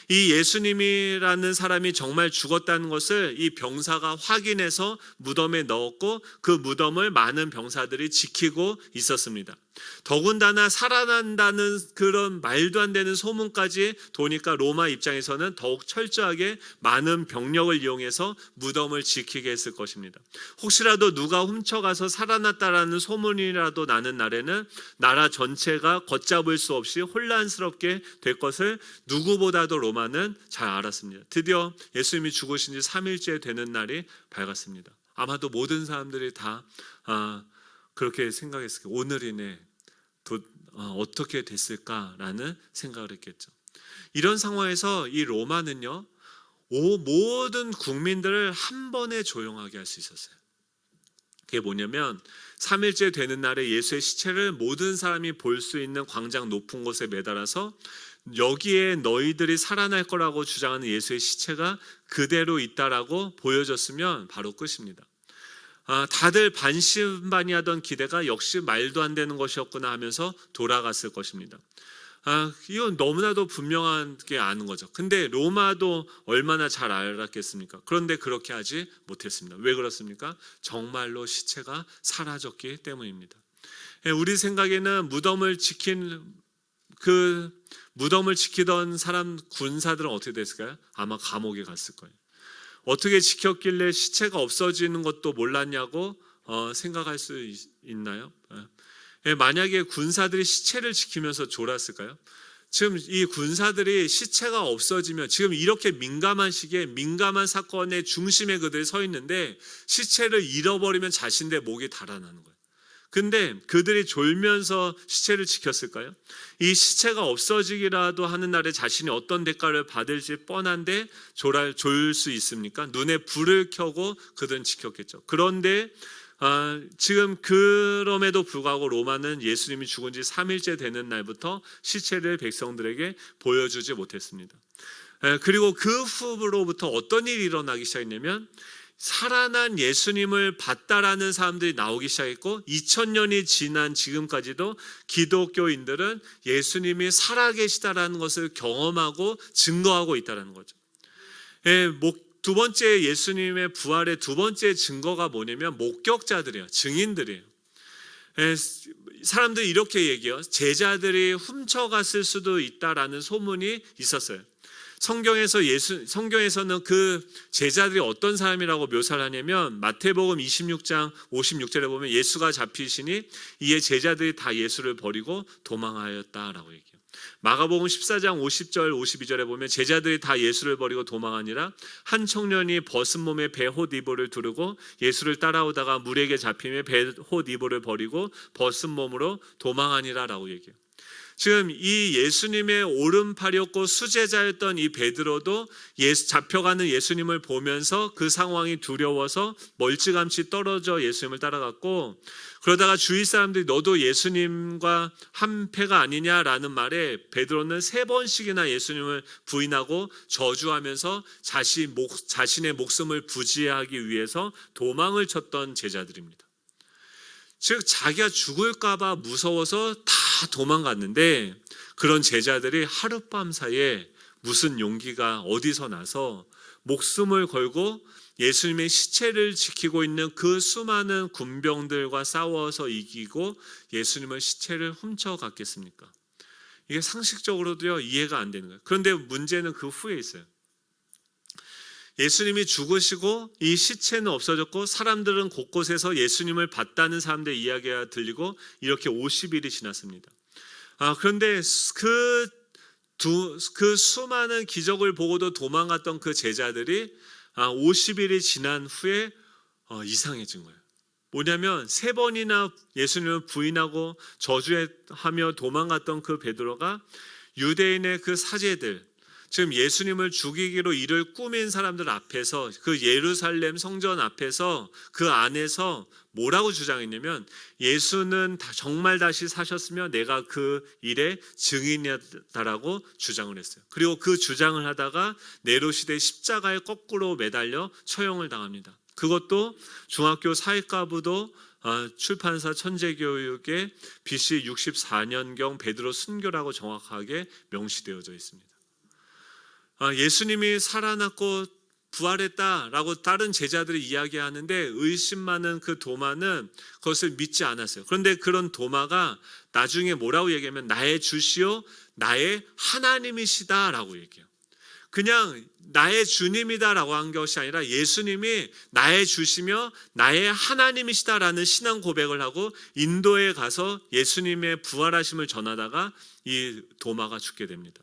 이 예수님이라는 사람이 정말 죽었다는 것을 이 병사가 확인해서 무덤에 넣었고 그 무덤을 많은 병사들이 지키고 있었습니다. 더군다나 살아난다는 그런 말도 안 되는 소문까지 도니까 로마 입장에서는 더욱 철저하게 많은 병력을 이용해서 무덤을 지키게 했을 것입니다. 혹시라도 누가 훔쳐가서 살아났다라는 소문이라도 나는 날에는 나라 전체가 걷잡을 수 없이 혼란스럽게 될 것을 누구보다도 로마는 잘 알았습니다. 드디어 예수님이 죽으신 지 3일째 되는 날이 밝았습니다. 아마도 모든 사람들이 다 그렇게 생각했을 거예요. 오늘이네 어떻게 됐을까라는 생각을 했겠죠. 이런 상황에서 이 로마는요 모든 국민들을 한 번에 조용하게 할 수 있었어요. 그게 뭐냐면 3일째 되는 날에 예수의 시체를 모든 사람이 볼 수 있는 광장 높은 곳에 매달아서 여기에 너희들이 살아날 거라고 주장하는 예수의 시체가 그대로 있다라고 보여줬으면 바로 끝입니다. 다들 반신반의하던 기대가 역시 말도 안 되는 것이었구나 하면서 돌아갔을 것입니다. 이건 너무나도 분명하게 아는 거죠. 근데 로마도 얼마나 잘 알았겠습니까? 그런데 그렇게 하지 못했습니다. 왜 그렇습니까? 정말로 시체가 사라졌기 때문입니다. 우리 생각에는 무덤을 지키던 사람 군사들은 어떻게 됐을까요? 아마 감옥에 갔을 거예요. 어떻게 지켰길래 시체가 없어지는 것도 몰랐냐고 생각할 수 있나요? 만약에 군사들이 시체를 지키면서 졸았을까요? 지금 이 군사들이 시체가 없어지면 지금 이렇게 민감한 시기에 민감한 사건의 중심에 그들이 서 있는데 시체를 잃어버리면 자신의 목이 달아나는 거예요. 근데 그들이 졸면서 시체를 지켰을까요? 이 시체가 없어지기라도 하는 날에 자신이 어떤 대가를 받을지 뻔한데 졸 수 있습니까? 눈에 불을 켜고 그들은 지켰겠죠. 그런데 지금 그럼에도 불구하고 로마는 예수님이 죽은 지 3일째 되는 날부터 시체를 백성들에게 보여주지 못했습니다. 그리고 그 후로부터 어떤 일이 일어나기 시작했냐면 살아난 예수님을 봤다라는 사람들이 나오기 시작했고 2000년이 지난 지금까지도 기독교인들은 예수님이 살아계시다라는 것을 경험하고 증거하고 있다는 거죠. 두 번째 예수님의 부활의 두 번째 증거가 뭐냐면 목격자들이에요. 증인들이에요. 사람들이 이렇게 얘기해요. 제자들이 훔쳐갔을 수도 있다라는 소문이 있었어요. 성경에서는 그 제자들이 어떤 사람이라고 묘사를 하냐면 마태복음 26장 56절에 보면 예수가 잡히시니 이에 제자들이 다 예수를 버리고 도망하였다라고 얘기해요. 마가복음 14장 50절 52절에 보면 제자들이 다 예수를 버리고 도망하니라 한 청년이 벗은 몸에 베옷 이불을 두르고 예수를 따라오다가 물에게 잡히며 베옷 이불을 버리고 벗은 몸으로 도망하니라라고 얘기해요. 지금 이 예수님의 오른팔이었고 수제자였던 이 베드로도 잡혀가는 예수님을 보면서 그 상황이 두려워서 멀찌감치 떨어져 예수님을 따라갔고, 그러다가 주위 사람들이 너도 예수님과 한 패가 아니냐라는 말에 베드로는 3번씩이나 예수님을 부인하고 저주하면서 자신의 목숨을 부지하기 위해서 도망을 쳤던 제자들입니다. 즉 자기가 죽을까봐 무서워서 다 도망갔는데 그런 제자들이 하룻밤 사이에 무슨 용기가 어디서 나서 목숨을 걸고 예수님의 시체를 지키고 있는 그 수많은 군병들과 싸워서 이기고 예수님의 시체를 훔쳐갔겠습니까? 이게 상식적으로도요 이해가 안 되는 거예요. 그런데 문제는 그 후에 있어요. 예수님이 죽으시고 이 시체는 없어졌고 사람들은 곳곳에서 예수님을 봤다는 사람들의 이야기가 들리고 이렇게 50일이 지났습니다. 그런데 그 수많은 기적을 보고도 도망갔던 그 제자들이 50일이 지난 후에 이상해진 거예요. 뭐냐면 3번이나 예수님을 부인하고 저주하며 도망갔던 그 베드로가 유대인의 그 사제들, 지금 예수님을 죽이기로 이를 꾸민 사람들 앞에서 그 예루살렘 성전 앞에서 그 안에서 뭐라고 주장했냐면 예수는 정말 다시 사셨으며 내가 그 일의 증인이다라고 주장을 했어요. 그리고 그 주장을 하다가 네로 시대 십자가에 거꾸로 매달려 처형을 당합니다. 그것도 중학교 사회과부도 출판사 천재교육에 BC 64년경 베드로 순교라고 정확하게 명시되어져 있습니다. 예수님이 살아났고 부활했다라고 다른 제자들이 이야기하는데 의심 많은 그 도마는 그것을 믿지 않았어요. 그런데 그런 도마가 나중에 뭐라고 얘기하면 나의 주시오 나의 하나님이시다라고 얘기해요. 그냥 나의 주님이다라고 한 것이 아니라 예수님이 나의 주시며 나의 하나님이시다라는 신앙 고백을 하고 인도에 가서 예수님의 부활하심을 전하다가 이 도마가 죽게 됩니다.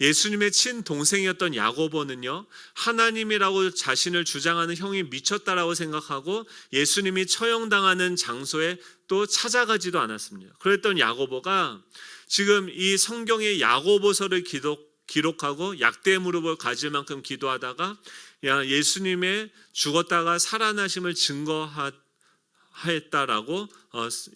예수님의 친동생이었던 야고보는요 하나님이라고 자신을 주장하는 형이 미쳤다라고 생각하고 예수님이 처형당하는 장소에 또 찾아가지도 않았습니다. 그랬던 야고보가 지금 이 성경의 야고보서를 기록하고 약대 무릎을 가질 만큼 기도하다가 예수님의 죽었다가 살아나심을 증거했다라고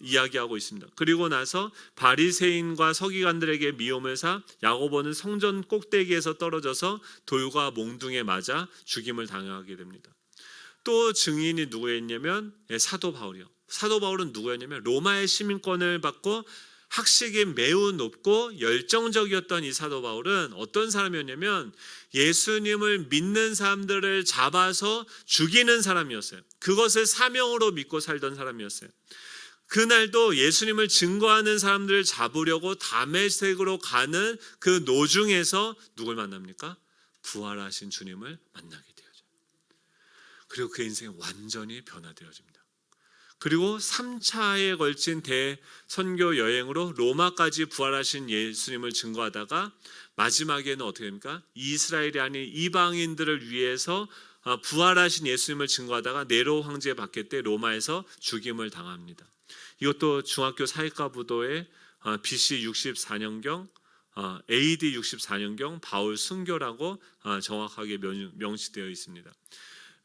이야기하고 있습니다. 그리고 나서 바리새인과 서기관들에게 미움을 사 야고보는 성전 꼭대기에서 떨어져서 돌과 몽둥이에 맞아 죽임을 당하게 됩니다. 또 증인이 누구였냐면 사도 바울이요. 사도 바울은 누구였냐면 로마의 시민권을 받고 학식이 매우 높고 열정적이었던 이 사도 바울은 어떤 사람이었냐면 예수님을 믿는 사람들을 잡아서 죽이는 사람이었어요. 그것을 사명으로 믿고 살던 사람이었어요. 그날도 예수님을 증거하는 사람들을 잡으려고 다메섹으로 가는 그 노중에서 누굴 만납니까? 부활하신 주님을 만나게 되어져요. 그리고 그 인생이 완전히 변화되어집니다. 그리고 3차에 걸친 대선교 여행으로 로마까지 부활하신 예수님을 증거하다가 마지막에는 어떻게 됩니까? 이스라엘이 아닌 이방인들을 위해서 부활하신 예수님을 증거하다가 네로 황제 받게 때 로마에서 죽임을 당합니다. 이것도 중학교 사회과부도의 BC 64년경 AD 64년경 바울 순교라고 정확하게 명시되어 있습니다.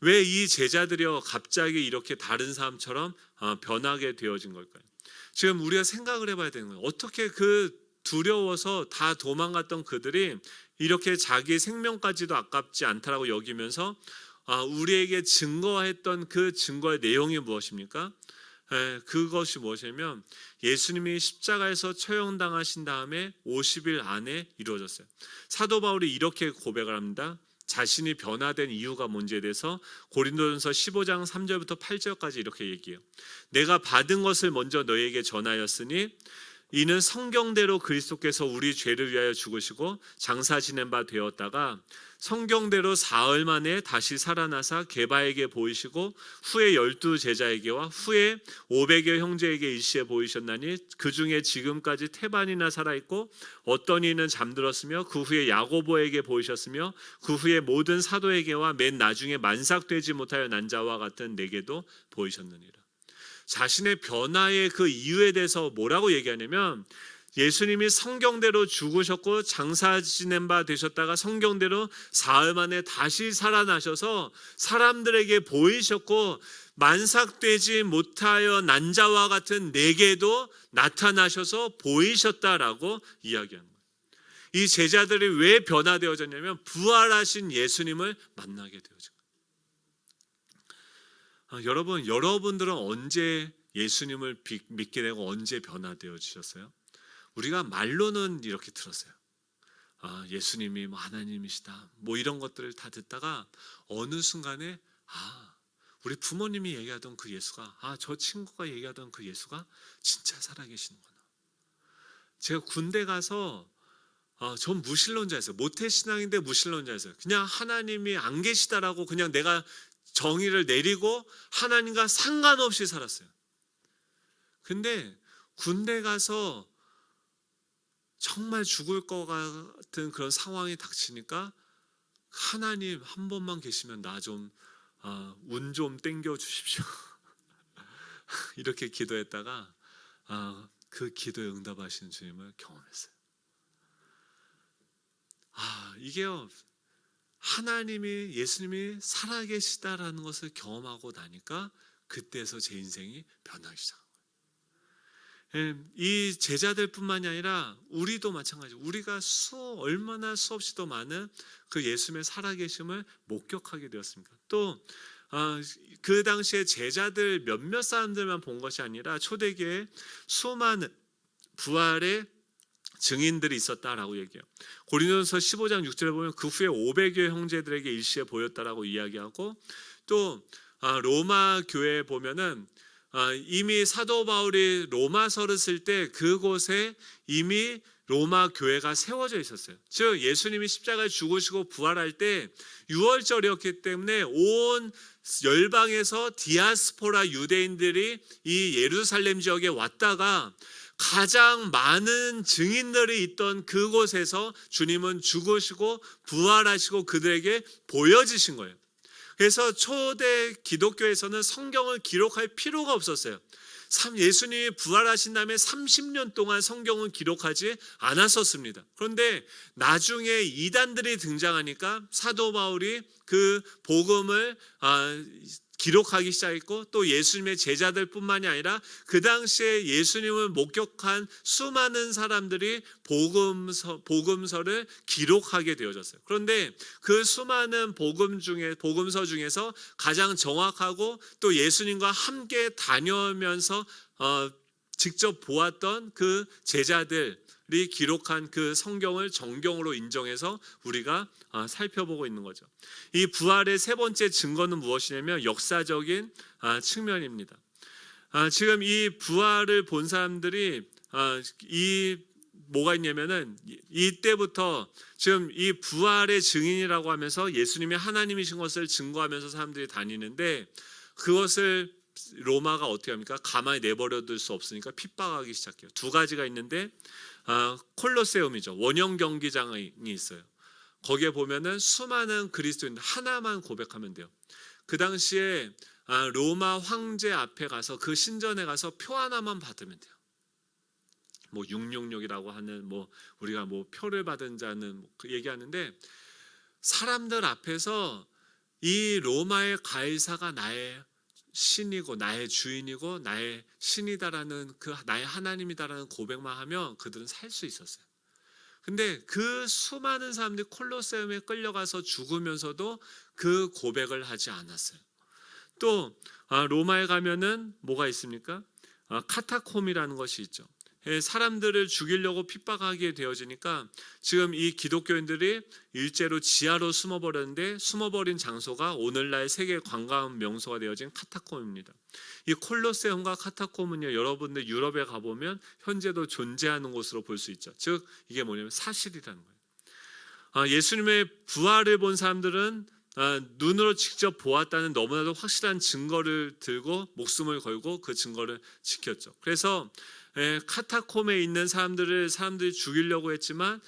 왜 이 제자들이요 갑자기 이렇게 다른 사람처럼 변하게 되어진 걸까요? 지금 우리가 생각을 해봐야 되는 거예요. 어떻게 그 두려워서 다 도망갔던 그들이 이렇게 자기 생명까지도 아깝지 않다라고 여기면서 우리에게 증거했던 그 증거의 내용이 무엇입니까? 그것이 무엇이냐면 예수님이 십자가에서 처형당하신 다음에 50일 안에 이루어졌어요. 사도 바울이 이렇게 고백을 합니다. 자신이 변화된 이유가 뭔지에 대해서 고린도전서 15장 3절부터 8절까지 이렇게 얘기해요. 내가 받은 것을 먼저 너희에게 전하였으니 이는 성경대로 그리스도께서 우리 죄를 위하여 죽으시고 장사 지낸 바 되었다가 성경대로 사흘 만에 다시 살아나사 게바에게 보이시고 후에 12 제자에게와 후에 500여 형제에게 일시에 보이셨나니 그 중에 지금까지 태반이나 살아있고 어떤 이는 잠들었으며 그 후에 야고보에게 보이셨으며 그 후에 모든 사도에게와 맨 나중에 만삭되지 못하여 난 자와 같은 내게도 보이셨느니라. 자신의 변화의 그 이유에 대해서 뭐라고 얘기하냐면 예수님이 성경대로 죽으셨고 장사 지낸 바 되셨다가 성경대로 사흘 만에 다시 살아나셔서 사람들에게 보이셨고 만삭되지 못하여 난 자와 같은 내게도 나타나셔서 보이셨다라고 이야기하는 거예요. 이 제자들이 왜 변화되어졌냐면 부활하신 예수님을 만나게 되어진 거예요. 여러분들은 언제 예수님을 믿게 되고 언제 변화되어지셨어요? 우리가 말로는 이렇게 들었어요. 예수님이 하나님이시다. 이런 것들을 다 듣다가 어느 순간에 우리 부모님이 얘기하던 그 예수가 저 친구가 얘기하던 그 예수가 진짜 살아계시는구나. 제가 군대 가서 전 무신론자였어요. 모태신앙인데 무신론자였어요. 그냥 하나님이 안 계시다라고 그냥 내가 정의를 내리고 하나님과 상관없이 살았어요. 근데 군대 가서 정말 죽을 것 같은 그런 상황이 닥치니까 하나님 한 번만 계시면 나 좀 운 좀 땡겨 주십시오. 이렇게 기도했다가 그 기도에 응답하시는 주님을 경험했어요. 이게요. 하나님이 예수님이 살아계시다라는 것을 경험하고 나니까 그때서 제 인생이 변하기 시작한 거예요. 이 제자들뿐만이 아니라 우리도 마찬가지예요. 우리가 얼마나 수없이도 많은 그 예수님의 살아계심을 목격하게 되었습니까? 또 그 당시에 제자들 몇몇 사람들만 본 것이 아니라 초대교회에 수많은 부활의 증인들이 있었다라고 얘기해요. 고린도전서 15장 6절에 보면 그 후에 500여 형제들에게 일시에 보였다라고 이야기하고 또 로마 교회에 보면은 이미 사도 바울이 로마서를 쓸 때 그곳에 이미 로마 교회가 세워져 있었어요. 즉 예수님이 십자가에 죽으시고 부활할 때 6월절이었기 때문에 온 열방에서 디아스포라 유대인들이 이 예루살렘 지역에 왔다가 가장 많은 증인들이 있던 그곳에서 주님은 죽으시고 부활하시고 그들에게 보여지신 거예요. 그래서 초대 기독교에서는 성경을 기록할 필요가 없었어요. 예수님이 부활하신 다음에 30년 동안 성경은 기록하지 않았었습니다. 그런데 나중에 이단들이 등장하니까 사도 바울이 그 복음을 기록하기 시작했고 또 예수님의 제자들뿐만이 아니라 그 당시에 예수님을 목격한 수많은 사람들이 복음서를 기록하게 되어졌어요. 그런데 그 수많은 복음서 중에서 가장 정확하고 또 예수님과 함께 다녀오면서 직접 보았던 그 제자들이 기록한 그 성경을 정경으로 인정해서 우리가 살펴보고 있는 거죠. 이 부활의 세 번째 증거는 무엇이냐면 역사적인 측면입니다. 지금 이 부활을 본 사람들이 이 뭐가 있냐면은 이때부터 지금 이 부활의 증인이라고 하면서 예수님이 하나님이신 것을 증거하면서 사람들이 다니는데, 그것을 로마가 어떻게 합니까? 가만히 내버려둘 수 없으니까 핍박하기 시작해요. 두 가지가 있는데, 콜로세움이죠. 원형 경기장이 있어요. 거기에 보면은 수많은 그리스도인들 하나만 고백하면 돼요. 그 당시에 로마 황제 앞에 가서, 그 신전에 가서 표 하나만 받으면 돼요. 뭐 666이라고 하는, 뭐 우리가 뭐 표를 받은 자는 그 얘기하는데, 사람들 앞에서 이 로마의 가이사가 나의 신이고 나의 주인이고 나의 신이다라는, 그 나의 하나님이다라는 고백만 하면 그들은 살 수 있었어요. 근데 그 수많은 사람들이 콜로세움에 끌려가서 죽으면서도 그 고백을 하지 않았어요. 또 로마에 가면은 뭐가 있습니까? 카타콤이라는 것이 있죠. 사람들을 죽이려고 핍박하게 되어지니까 지금 이 기독교인들이 일제로 지하로 숨어버렸는데, 숨어버린 장소가 오늘날 세계 관광 명소가 되어진 카타콤입니다. 이 콜로세움과 카타콤은요, 여러분들 유럽에 가보면 현재도 존재하는 곳으로 볼 수 있죠. 즉 이게 뭐냐면 사실이라는 거예요. 예수님의 부활을 본 사람들은 눈으로 직접 보았다는 너무나도 확실한 증거를 들고 목숨을 걸고 그 증거를 지켰죠. 그래서 카타콤에 있는 사람들이 죽이려고 했지만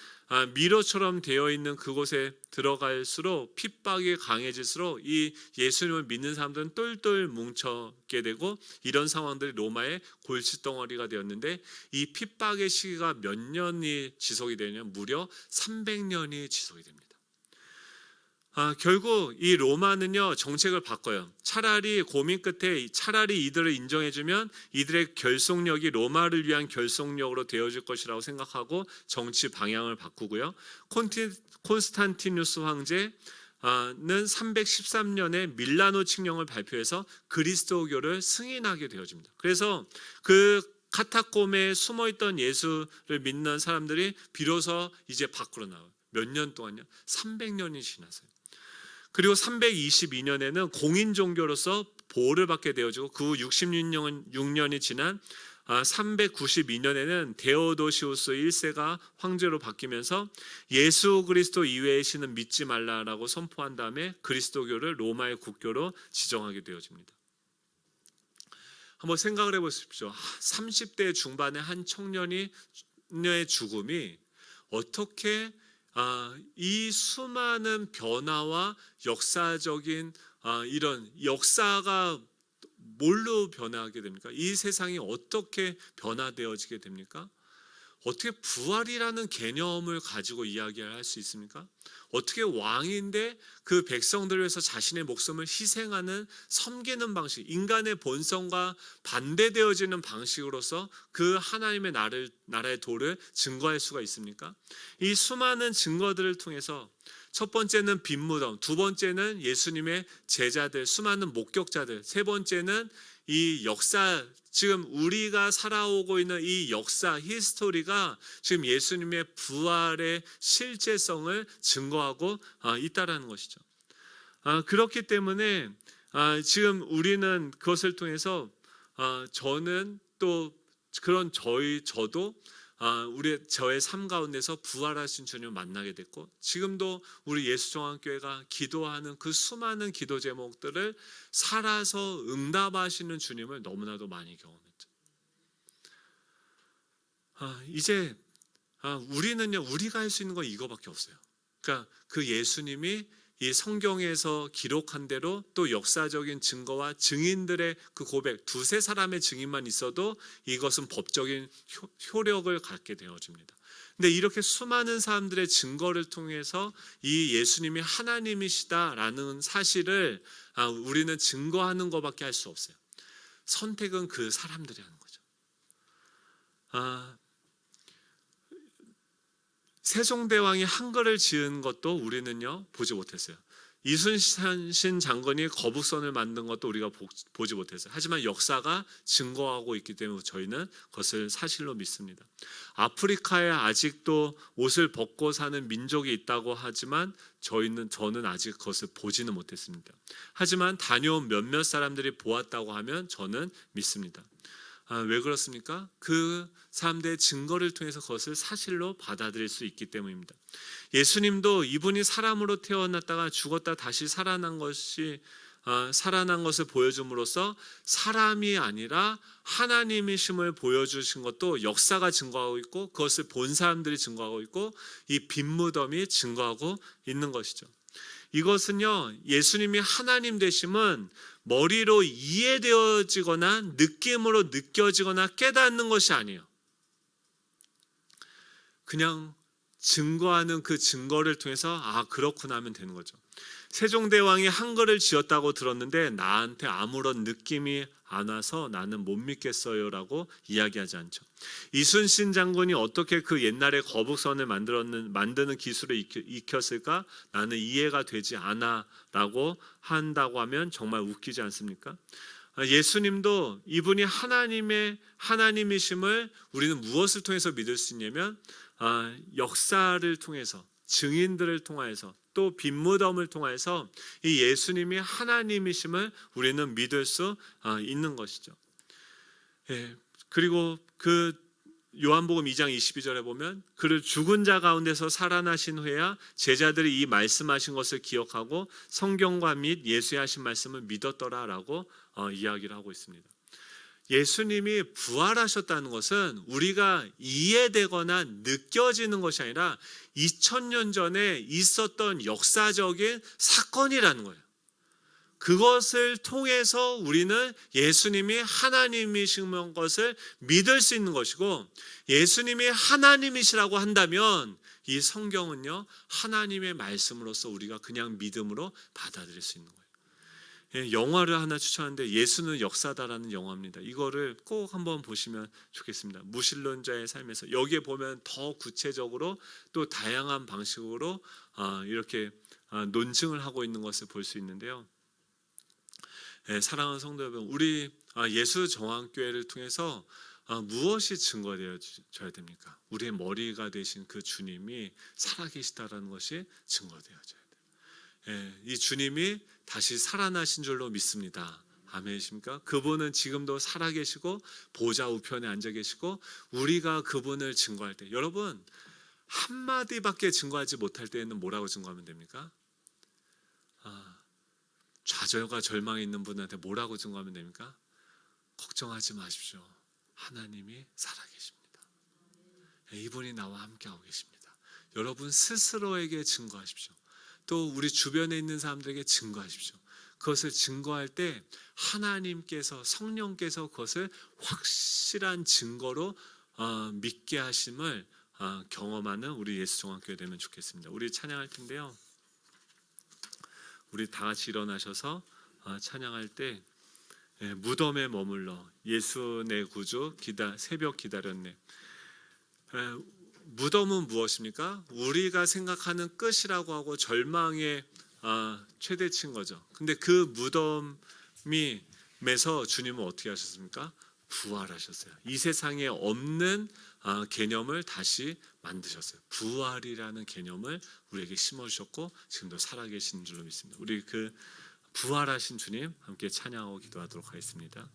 미로처럼 되어 있는 그곳에 들어갈수록 핍박이 강해질수록 이 예수님을 믿는 사람들은 똘똘 뭉쳐게 되고, 이런 상황들이 로마의 골칫덩어리가 되었는데, 이 핍박의 시기가 몇 년이 지속이 되냐면 무려 300년이 지속이 됩니다. 결국 이 로마는요, 정책을 바꿔요. 차라리 고민 끝에 차라리 이들을 인정해주면 이들의 결속력이 로마를 위한 결속력으로 되어질 것이라고 생각하고 정치 방향을 바꾸고요. 콘스탄티누스 황제는 313년에 밀라노 칙령을 발표해서 그리스도교를 승인하게 되어집니다. 그래서 그 카타콤에 숨어있던 예수를 믿는 사람들이 비로소 이제 밖으로 나와요. 몇 년 동안요? 300년이 지나서요. 그리고 322년에는 공인 종교로서 보호를 받게 되어지고, 그 후 66년이 지난 392년에는 데오도시우스 1세가 황제로 바뀌면서 예수 그리스도 이외의 신은 믿지 말라라고 선포한 다음에 그리스도교를 로마의 국교로 지정하게 되어집니다. 한번 생각을 해보십시오. 30대 중반의 한 청년의 죽음이 어떻게 이 수많은 변화와 역사적인 이런 역사가 뭘로 변화하게 됩니까? 이 세상이 어떻게 변화되어지게 됩니까? 어떻게 부활이라는 개념을 가지고 이야기를 할 수 있습니까? 어떻게 왕인데 그 백성들을 위해서 자신의 목숨을 희생하는, 섬기는 방식, 인간의 본성과 반대되어지는 방식으로서 그 하나님의 나라의 도를 증거할 수가 있습니까? 이 수많은 증거들을 통해서 첫 번째는 빈 무덤, 두 번째는 예수님의 제자들, 수많은 목격자들, 세 번째는 이 역사, 지금 우리가 살아오고 있는 이 역사, 히스토리가 지금 예수님의 부활의 실제성을 증거하고 있다라는 것이죠. 그렇기 때문에 지금 우리는 그것을 통해서 저는 또 그런 저도 저의 삶 가운데서 부활하신 주님을 만나게 됐고, 지금도 우리 예수종합교회가 기도하는 그 수많은 기도 제목들을 살아서 응답하시는 주님을 너무나도 많이 경험했죠. 이제 우리는요, 우리가 할 수 있는 건 이거밖에 없어요. 그러니까 그 예수님이 이 성경에서 기록한 대로 또 역사적인 증거와 증인들의 그 고백, 두세 사람의 증인만 있어도 이것은 법적인 효력을 갖게 되어집니다. 근데 이렇게 수많은 사람들의 증거를 통해서 이 예수님이 하나님이시다라는 사실을 우리는 증거하는 것밖에 할 수 없어요. 선택은 그 사람들이 하는 거죠. 세종대왕이 한글을 지은 것도 우리는요 보지 못했어요. 이순신 장군이 거북선을 만든 것도 우리가 보지 못했어요. 하지만 역사가 증거하고 있기 때문에 저희는 그것을 사실로 믿습니다. 아프리카에 아직도 옷을 벗고 사는 민족이 있다고 하지만 저는 아직 그것을 보지는 못했습니다. 하지만 다녀온 몇몇 사람들이 보았다고 하면 저는 믿습니다. 왜 그렇습니까? 그 사람들의 증거를 통해서 그것을 사실로 받아들일 수 있기 때문입니다. 예수님도 이분이 사람으로 태어났다가 죽었다 다시 살아난 것을 보여줌으로써 사람이 아니라 하나님이심을 보여주신 것도 역사가 증거하고 있고, 그것을 본 사람들이 증거하고 있고, 이 빈 무덤이 증거하고 있는 것이죠. 이것은요, 예수님이 하나님 되심은 머리로 이해되어지거나 느낌으로 느껴지거나 깨닫는 것이 아니에요. 그냥 증거하는 그 증거를 통해서 그렇구나 하면 되는 거죠. 세종대왕이 한글을 지었다고 들었는데 나한테 아무런 느낌이 안 와서 나는 못 믿겠어요 라고 이야기하지 않죠. 이순신 장군이 어떻게 그 옛날에 거북선을 만드는 기술을 익혔을까? 나는 이해가 되지 않아 라고 한다고 하면 정말 웃기지 않습니까? 예수님도 이분이 하나님이심을 우리는 무엇을 통해서 믿을 수 있냐면 역사를 통해서, 증인들을 통해서, 또 빈무덤을 통해서 이 예수님이 하나님이심을 우리는 믿을 수 있는 것이죠. 그리고 그 요한복음 2장 22절에 보면 그를 죽은 자 가운데서 살아나신 후에야 제자들이 이 말씀하신 것을 기억하고 성경과 및 예수의 하신 말씀을 믿었더라라고 이야기를 하고 있습니다. 예수님이 부활하셨다는 것은 우리가 이해되거나 느껴지는 것이 아니라 2000년 전에 있었던 역사적인 사건이라는 거예요. 그것을 통해서 우리는 예수님이 하나님이신 것을 믿을 수 있는 것이고, 예수님이 하나님이시라고 한다면 이 성경은요, 하나님의 말씀으로서 우리가 그냥 믿음으로 받아들일 수 있는 거예요. 영화를 하나 추천하는데 예수는 역사다라는 영화입니다. 이거를 꼭 한번 보시면 좋겠습니다. 무신론자의 삶에서 여기에 보면 더 구체적으로 또 다양한 방식으로 이렇게 논증을 하고 있는 것을 볼 수 있는데요. 사랑하는 성도 여러분, 우리 예수 정황교회를 통해서 무엇이 증거되어져야 됩니까? 우리의 머리가 되신 그 주님이 살아계시다라는 것이 증거되어져야 돼요. 이 주님이 다시 살아나신 줄로 믿습니다. 아멘이십니까? 그분은 지금도 살아계시고 보좌 우편에 앉아 계시고, 우리가 그분을 증거할 때, 여러분 한마디밖에 증거하지 못할 때에는 뭐라고 증거하면 됩니까? 좌절과 절망이 있는 분한테 뭐라고 증거하면 됩니까? 걱정하지 마십시오. 하나님이 살아계십니다. 이분이 나와 함께하고 계십니다. 여러분 스스로에게 증거하십시오. 또 우리 주변에 있는 사람들에게 증거하십시오. 그것을 증거할 때 하나님께서, 성령께서 그것을 확실한 증거로 믿게 하심을 경험하는 우리 예수정황교회 되면 좋겠습니다. 우리 찬양할 텐데요, 우리 다 같이 일어나셔서 찬양할 때 무덤에 머물러 예수 내 구주 새벽 기다렸네. 무덤은 무엇입니까? 우리가 생각하는 끝이라고 하고 절망의 최대치인 거죠. 근데 그 무덤에서 주님은 어떻게 하셨습니까? 부활하셨어요. 이 세상에 없는 개념을 다시 만드셨어요. 부활이라는 개념을 우리에게 심어주셨고 지금도 살아계신 줄로 믿습니다. 우리 그 부활하신 주님 함께 찬양하고 기도하도록 하겠습니다.